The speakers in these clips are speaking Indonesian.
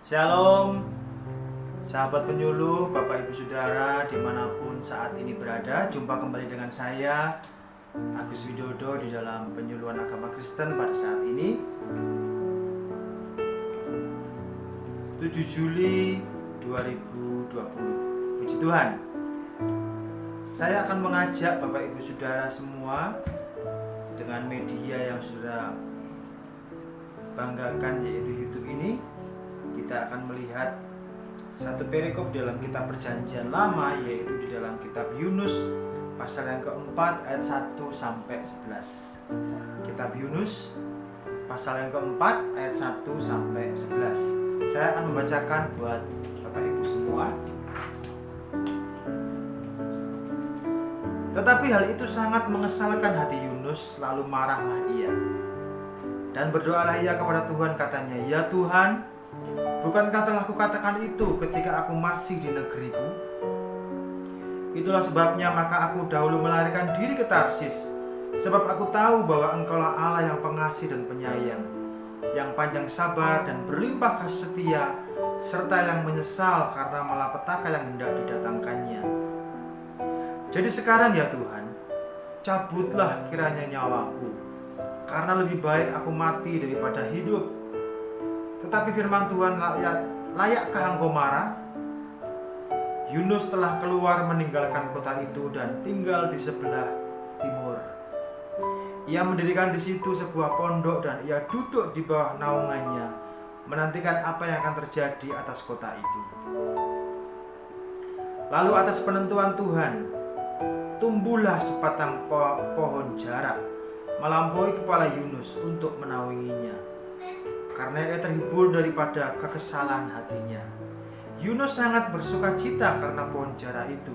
Shalom, sahabat penyuluh, Bapak Ibu Saudara dimanapun saat ini berada. Jumpa kembali dengan saya, Agus Widodo, di dalam penyuluhan agama Kristen pada saat ini 7 Juli 2020. Puji Tuhan. Saya akan mengajak Bapak Ibu Saudara semua dengan media yang saudara banggakan, yaitu YouTube ini. Kita akan melihat satu perikop dalam kitab Perjanjian Lama, yaitu di dalam kitab Yunus pasal yang keempat ayat 1 sampai 11. Kitab Yunus pasal yang keempat ayat 1 sampai 11. Saya akan membacakan buat Bapak Ibu semua. Tetapi hal itu sangat mengesalkan hati Yunus, lalu marahlah ia. Dan berdoalah ia kepada Tuhan, katanya, "Ya Tuhan, bukankah telah kukatakan itu ketika aku masih di negeriku? Itulah sebabnya maka aku dahulu melarikan diri ke Tarsis, sebab aku tahu bahwa Engkaulah Allah yang pengasih dan penyayang, yang panjang sabar dan berlimpah kasih setia, serta yang menyesal karena malapetaka yang hendak didatangkannya. Jadi sekarang ya Tuhan, cabutlah kiranya nyawaku, karena lebih baik aku mati daripada hidup." Tetapi firman Tuhan, "Layakkah engkau marah?" Yunus telah keluar meninggalkan kota itu dan tinggal di sebelah timur. Ia mendirikan di situ sebuah pondok dan ia duduk di bawah naungannya, menantikan apa yang akan terjadi atas kota itu. Lalu atas penentuan Tuhan, tumbuhlah sebatang pohon jarak melampaui kepala Yunus untuk menaunginya, karena ia terhibur daripada kekesalan hatinya. Yunus sangat bersuka cita karena pohon jarak itu.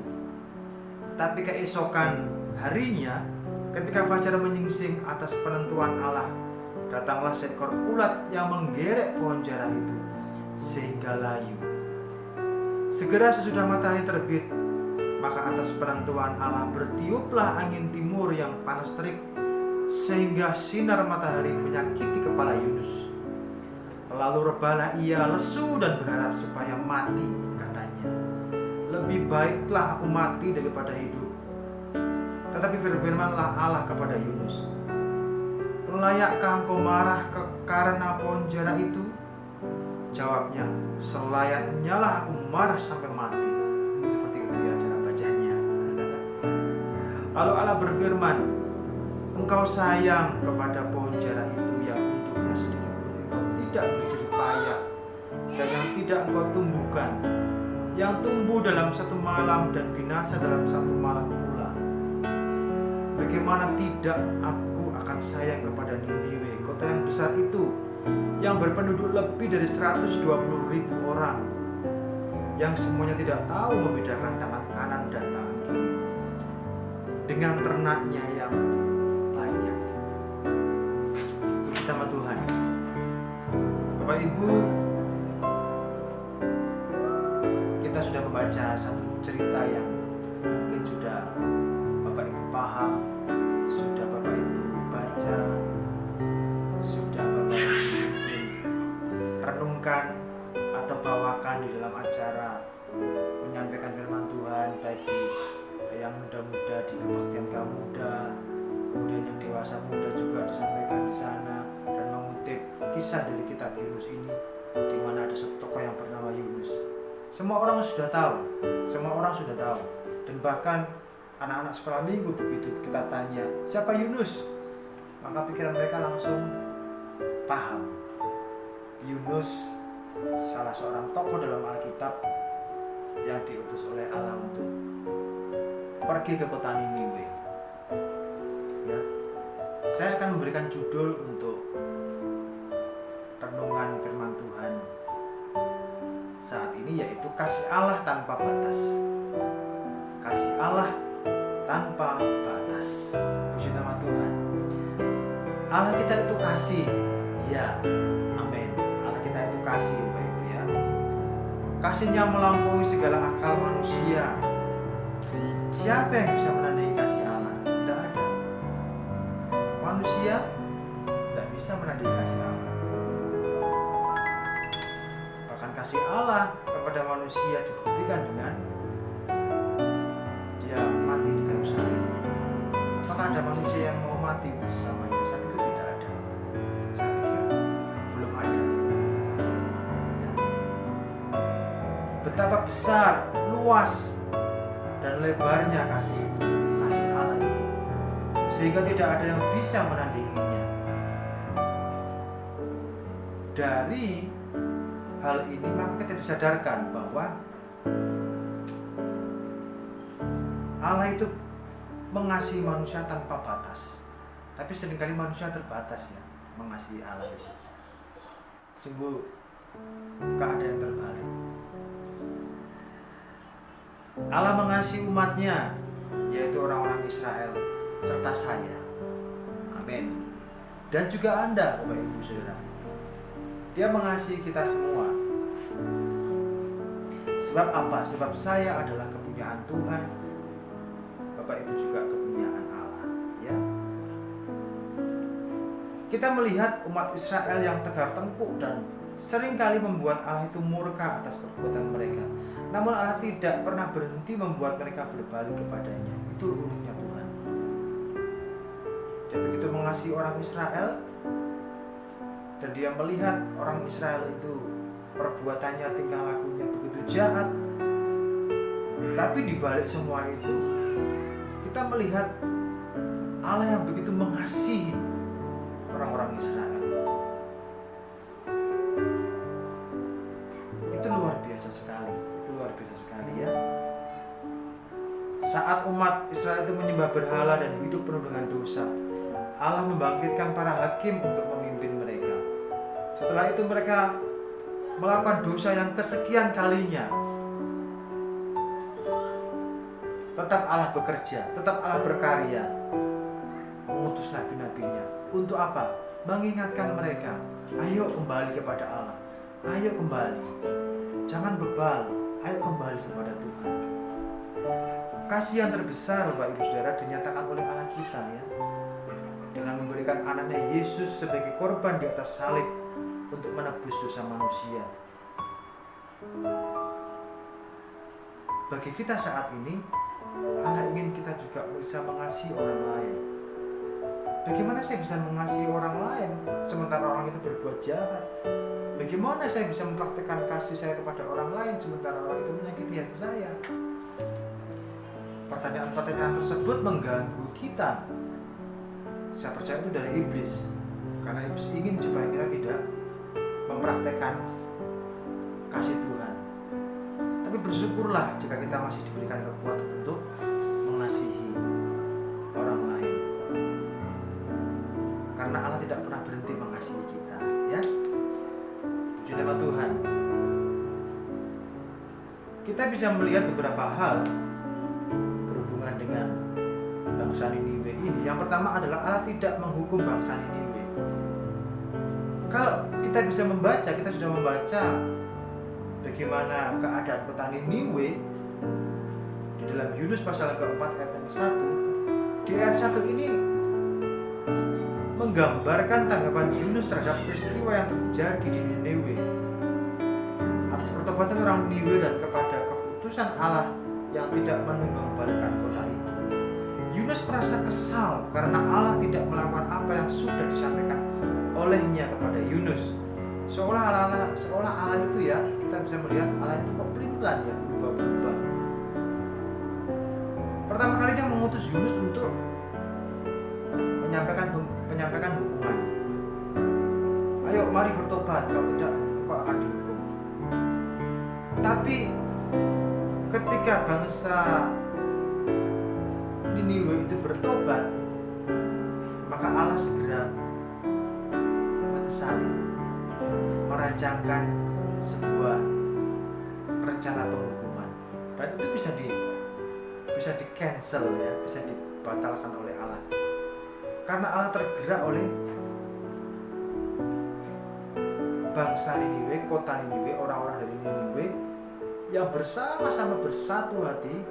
Tapi keesokan harinya, ketika fajar menyingsing atas penentuan Allah, datanglah seekor ulat yang menggerek pohon jarak itu sehingga layu. Segera sesudah matahari terbit, maka atas penentuan Allah bertiuplah angin timur yang panas terik, sehingga sinar matahari menyakiti kepala Yunus. Lalu rebahlah ia lesu dan berharap supaya mati, katanya, "Lebih baiklah aku mati daripada hidup." Tetapi firmanlah Allah kepada Yunus, "Layakkah engkau marah karena pohon jarak itu?" Jawabnya, "Selayaknya lah aku marah sampai mati." Ini seperti itu ya cara bacanya. Lalu Allah berfirman, "Engkau sayang kepada pohon jarak itu yang untuknya sedikit tidak berjerih payah dan yang tidak engkau tumbuhkan, yang tumbuh dalam satu malam dan binasa dalam satu malam pula. Bagaimana tidak aku akan sayang kepada Niniwe, kota yang besar itu, yang berpenduduk lebih dari 120.000 orang, yang semuanya tidak tahu membedakan tangan kanan dan tangan kiri, dengan ternaknya yang banyak." Puji nama Tuhan. Bapak Ibu, kita sudah membaca satu cerita yang mungkin sudah Bapak Ibu paham, sudah Bapak Ibu baca, sudah Bapak Ibu renungkan atau bawakan di dalam acara menyampaikan firman Tuhan, baik di yang muda-muda di kebaktian kaum muda, kemudian yang dewasa muda juga disampaikan di sana, dan mengutip kisah dari kitab Yunus ini, di mana ada satu tokoh yang bernama Yunus. Semua orang sudah tahu, dan bahkan anak-anak sekolah minggu begitu kita tanya, "Siapa Yunus?" maka pikiran mereka langsung paham. Yunus salah seorang tokoh dalam Alkitab yang diutus oleh Allah untuk pergi ke kota Niniwe. Ya, saya akan memberikan judul untuk renungan firman Tuhan saat ini, yaitu kasih Allah tanpa batas. Kasih Allah tanpa batas. Puji nama Tuhan. Allah kita itu kasih. Ya, amin. Allah kita itu kasih, Bapak Ibu ya. Kasihnya melampaui segala akal manusia. Siapa yang bisa menandingi kasih Allah? Tidak ada. Manusia tidak bisa menandingi kasih Allah. kasih Allah kepada manusia dibuktikan dengan dia mati di kayu salib. Apakah ada manusia yang mau mati untuk sesamanya? Saya pikir tidak ada. Saya pikir belum ada. Ya. Betapa besar, luas, dan lebarnya kasih Allah itu, sehingga tidak ada yang bisa menandinginya. Dari hal ini maka kita disadarkan bahwa Allah itu mengasihi manusia tanpa batas. Tapi seringkali manusia terbatas ya mengasihi Allah itu. Sungguh keadaan terbalik. Allah mengasihi umatnya, yaitu orang-orang Israel serta saya. Amin. Dan juga Anda, Bapak Ibu Saudara. Dia mengasihi kita semua. Sebab apa? Sebab saya adalah kepunyaan Tuhan. Bapak Ibu juga kepunyaan Allah, ya. Kita melihat umat Israel yang tegar tengkuk dan seringkali membuat Allah itu murka atas perbuatan mereka. Namun Allah tidak pernah berhenti membuat mereka berbalik kepadanya. Itu uniknya Tuhan. Dia begitu mengasihi orang Israel, dan dia melihat orang Israel itu perbuatannya, tingkah lakunya begitu jahat. Tapi di balik semua itu, kita melihat Allah yang begitu mengasihi orang-orang Israel. Itu luar biasa sekali. Itu luar biasa sekali ya. Saat umat Israel itu menyembah berhala dan hidup penuh dengan dosa, Allah membangkitkan para hakim untuk memimpin mereka. Setelah itu mereka melakukan dosa yang kesekian kalinya. Tetap Allah bekerja, tetap Allah berkarya, mengutus nabi-nabinya. Untuk apa? Mengingatkan mereka, ayo kembali kepada Allah, ayo kembali, jangan bebal, ayo kembali kepada Tuhan. Kasih yang terbesar Bapak Ibu Saudara dinyatakan oleh Allah kita ya, dengan memberikan anaknya Yesus sebagai korban di atas salib untuk menebus dosa manusia. Bagi kita saat ini, Allah ingin kita juga bisa mengasihi orang lain. Bagaimana saya bisa mengasihi orang lain sementara orang itu berbuat jahat? Bagaimana saya bisa mempraktikkan kasih saya kepada orang lain sementara orang itu menyakiti hati saya? Pertanyaan-pertanyaan tersebut mengganggu kita. Saya percaya itu dari iblis, karena iblis ingin supaya kita tidak mempraktekkan kasih Tuhan. Tapi bersyukurlah jika kita masih diberikan kekuatan untuk mengasihi orang lain, karena Allah tidak pernah berhenti mengasihi kita ya. Puji nama Tuhan. Kita bisa melihat beberapa hal berhubungan dengan bangsa Niniwe ini. Yang pertama adalah Allah tidak menghukum bangsa Niniwe. Kalau kita bisa membaca, kita sudah membaca bagaimana keadaan kota Niniwe di dalam Yunus pasal ke-4 ayat yang ke-1. Di ayat 1 ini menggambarkan tanggapan Yunus terhadap peristiwa yang terjadi di Niniwe, atas pertobatan orang Niniwe dan kepada keputusan Allah yang tidak menunggang-balikan kota itu. Yunus merasa kesal karena Allah tidak melakukan apa yang sudah disampaikan olehnya kepada Yunus. Seolah Allah itu ya, kita bisa melihat Allah itu kok pelin-pelan ya, berubah-berubah. Pertama kalinya mengutus Yunus untuk menyampaikan hukuman. Ayo mari bertobat, kalau tidak kau akan dihukum. Tapi ketika bangsa Niniwe itu bertobat, maka Allah segera menyesali, merancangkan sebuah rencana penghukuman, dan itu bisa di cancel ya, bisa dibatalkan oleh Allah, karena Allah tergerak oleh bangsa Niniwe, kota Niniwe, orang-orang dari Niniwe yang bersama-sama bersatu hati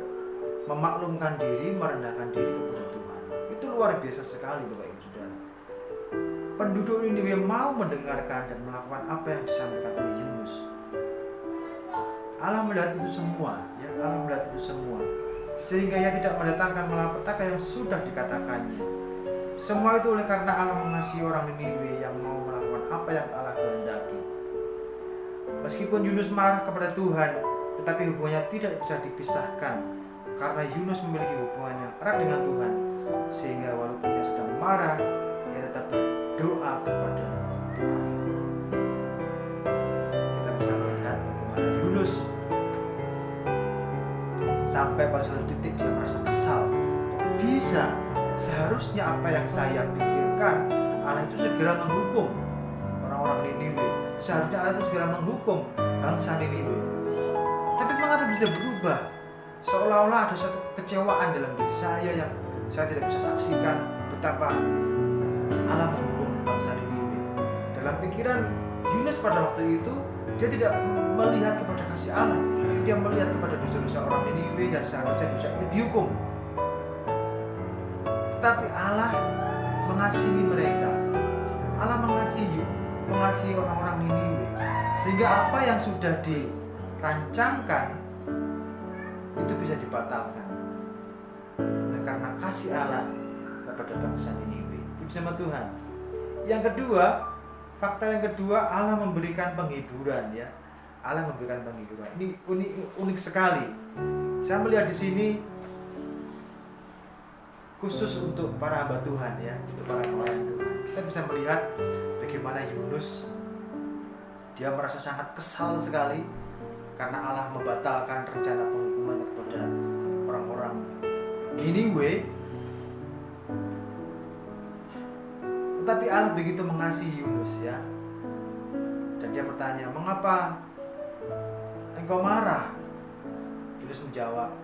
memaklumkan diri, merendahkan diri kepada Tuhan. Itu luar biasa sekali Bapak Ibu Saudara. Penduduk Niniwe mau mendengarkan dan melakukan apa yang disampaikan oleh Yunus. Allah melihat itu semua, ya, Allah melihat itu semua. Sehingga Ia tidak mendatangkan malapetaka yang sudah dikatakannya. Semua itu oleh karena Allah mengasihi orang Niniwe yang mau melakukan apa yang Allah kehendaki. Meskipun Yunus marah kepada Tuhan, tetapi hubungannya tidak bisa dipisahkan karena Yunus memiliki hubungan yang erat dengan Tuhan, sehingga walaupun dia sedang marah, dia tetap berdoa kepada Tuhan. Kita bisa melihat bagaimana Yunus sampai pada satu titik dia merasa kesal. Bisa, seharusnya apa yang saya pikirkan, Allah itu segera menghukum orang-orang Niniwe. Seharusnya Allah itu segera menghukum bangsa Niniwe. Tapi mengapa bisa berubah? Seolah-olah ada satu kekecewaan dalam diri saya yang saya tidak bisa saksikan betapa Allah menghukum bangsa Niniwe. Dalam pikiran Yunus pada waktu itu, dia tidak melihat kepada kasih Allah. Dia melihat kepada dosa-dosa orang Niniwe dan seharusnya dosa itu dihukum. Tetapi Allah mengasihi mereka. Allah mengasihi orang-orang Niniwe, sehingga apa yang sudah dirancangkan itu bisa dibatalkan oleh karena kasih Allah kepada bangsa Niniwe. Puji nama Tuhan. Yang kedua, fakta yang kedua, Allah memberikan penghiburan, ya. Allah memberikan penghiburan. Ini unik sekali. Saya melihat di sini khusus untuk para hamba Tuhan, ya, untuk para pelayan Tuhan. Kita bisa melihat bagaimana Yunus, dia merasa sangat kesal sekali karena Allah membatalkan rencana penghukuman kepada orang-orang Niniwe. Tetapi Allah begitu mengasihi Yunus, ya. Dan dia bertanya, "Mengapa engkau marah?" Yunus menjawab,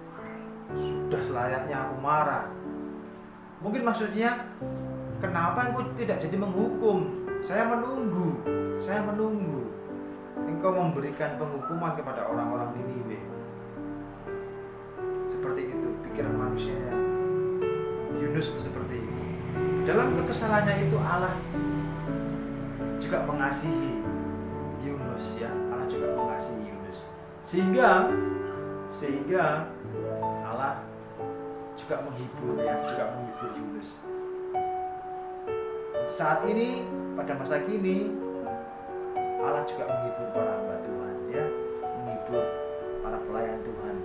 "Sudah selayaknya aku marah." Mungkin maksudnya, kenapa engkau tidak jadi menghukum? Saya menunggu. Engkau memberikan penghukuman kepada orang-orang Niniwe. Seperti itu pikiran manusia. Yunus itu seperti itu. Dalam kekesalannya itu Allah juga mengasihi Yunus, ya. Allah juga mengasihi Yunus. Sehingga Allah juga menghibur, ya, juga menghibur Yunus. Untuk saat ini, pada masa kini, Allah juga menghibur para hamba Tuhan, ya, menghibur para pelayan Tuhan.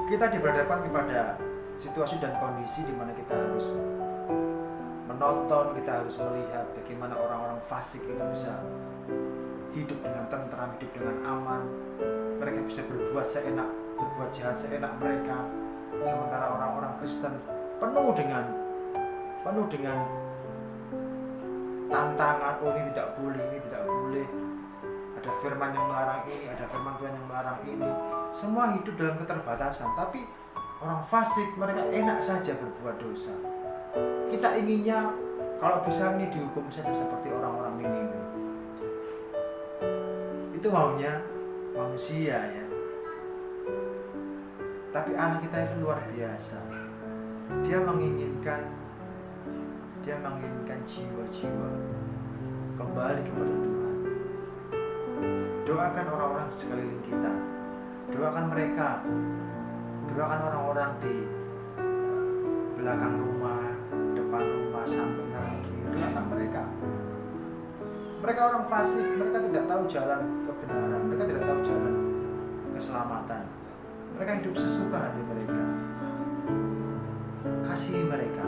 Kita diberhadapkan kepada situasi dan kondisi di mana kita harus menonton, kita harus melihat bagaimana orang-orang fasik itu bisa hidup dengan tentram, hidup dengan aman. Mereka bisa berbuat jahat seenak mereka, sementara orang-orang Kristen penuh dengan tantangan. Oh, ini tidak boleh, ada firman yang melarang ini, ada firman Tuhan yang melarang ini. Semua hidup dalam keterbatasan. Tapi orang fasik, mereka enak saja berbuat dosa. Kita inginnya kalau bisa ini dihukum saja seperti orang-orang Niniwe. Itu maunya manusia, ya. Tapi Allah kita itu luar biasa. Dia menginginkan jiwa-jiwa kembali kepada Tuhan. Doakan orang-orang di sekeliling kita. Doakan mereka. Doakan orang-orang di belakang rumah, depan rumah, samping kanan kiri. Doakan mereka. Mereka orang fasik, mereka tidak tahu jalan kebenaran, mereka tidak tahu jalan keselamatan. Mereka hidup sesuka hati mereka. Kasihi mereka.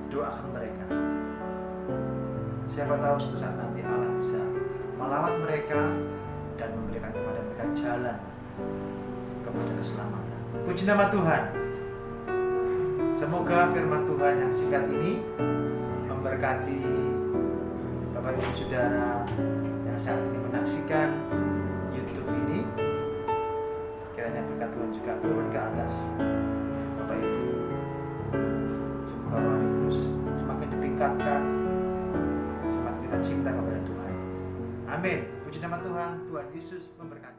Doakan mereka. Siapa tahu suatu saat nanti Allah bisa melawat mereka dan memberikan kepada mereka jalan kepada keselamatan. Puji nama Tuhan. Semoga firman Tuhan yang singkat ini memberkati Bapak Ibu Saudara yang saat ini menyaksikan YouTube ini. Kiranya berkat Tuhan juga turun ke atas Bapak Ibu. Semoga rohani terus semakin ditingkatkan, semakin kita cinta kepada Tuhan. Amin. Puji nama Tuhan. Tuhan Yesus memberkati.